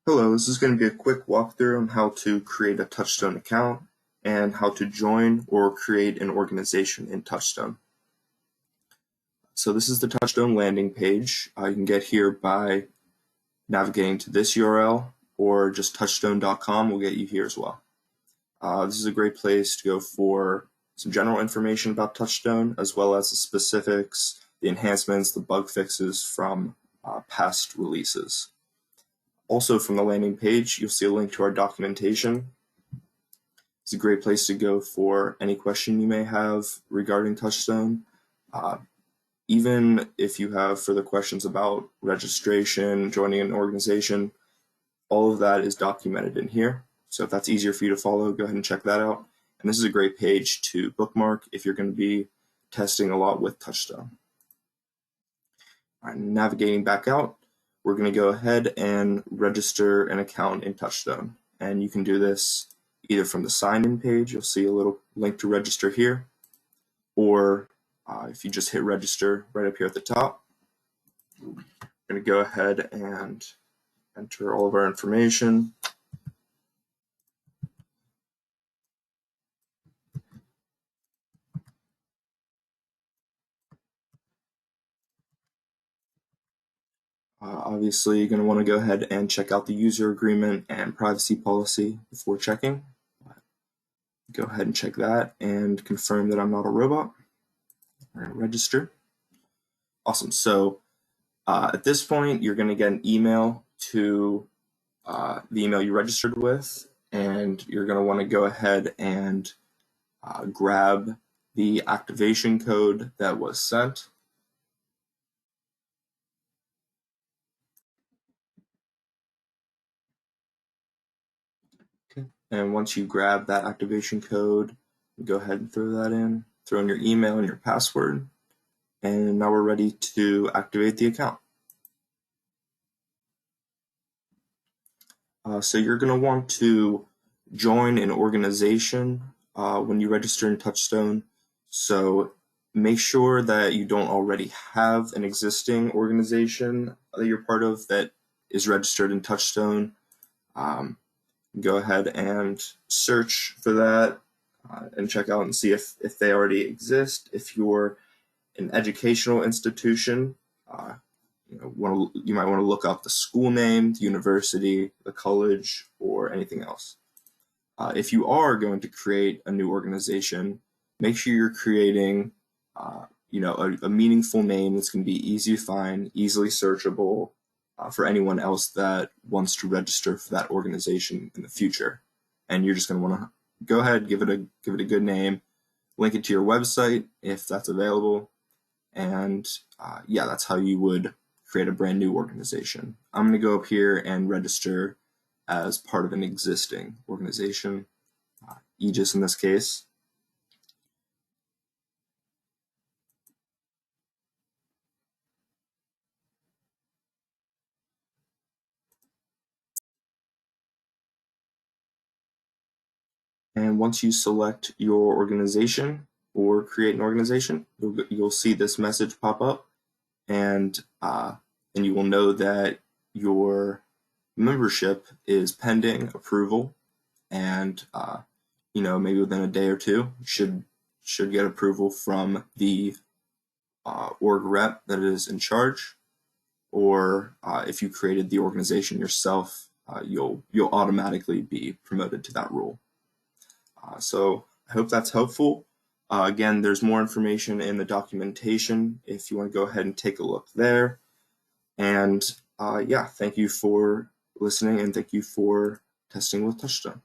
Hello, this is going to be a quick walkthrough on how to create a Touchstone account and how to join or create an organization in Touchstone. So this is the Touchstone landing page. You can get here by navigating to this URL, or just touchstone.com will get you here as well. This is a great place to go for some general information about Touchstone, as well as the specifics, the enhancements, the bug fixes from past releases. Also, from the landing page, you'll see a link to our documentation. It's a great place to go for any question you may have regarding Touchstone. Even if you have further questions about registration, joining an organization, all of that is documented in here. So if that's easier for you to follow, go ahead and check that out. And this is a great page to bookmark if you're going to be testing a lot with Touchstone. All right, navigating back out, we're going to go ahead and register an account in Touchstone. And you can do this either from the sign-in page, you'll see a little link to register here, or if you just hit register right up here at the top, we're going to go ahead and enter all of our information. Obviously, you're going to want to go ahead and check out the user agreement and privacy policy before checking. Go ahead and check that and confirm that I'm not a robot. We're going to register. Awesome. So at this point, you're going to get an email to the email you registered with, and you're going to want to go ahead and grab the activation code that was sent. Okay. And once you grab that activation code, go ahead and throw that in, throw in your email and your password, and now we're ready to activate the account. So you're going to want to join an organization when you register in Touchstone. So make sure that you don't already have an existing organization that you're part of that is registered in Touchstone. Go ahead and search for that and check out and see if they already exist. If you're an educational institution, you might want to look up the school name, the university, the college, or anything else. If you are going to create a new organization, make sure you're creating a meaningful name that's going to be easy to find, easily searchable for anyone else that wants to register for that organization in the future. And you're just going to want to go ahead, give it a good name, link it to your website if that's available, and yeah, that's how you would create a brand new organization. I'm going to go up here and register as part of an existing organization, AEGIS in this case. And once you select your organization or create an organization, you'll see this message pop up, and you will know that your membership is pending approval, and maybe within a day or two should get approval from the org rep that is in charge, or if you created the organization yourself, you'll automatically be promoted to that role. So I hope that's helpful. Again, there's more information in the documentation if you want to go ahead and take a look there. And yeah, thank you for listening, and thank you for testing with Touchstone.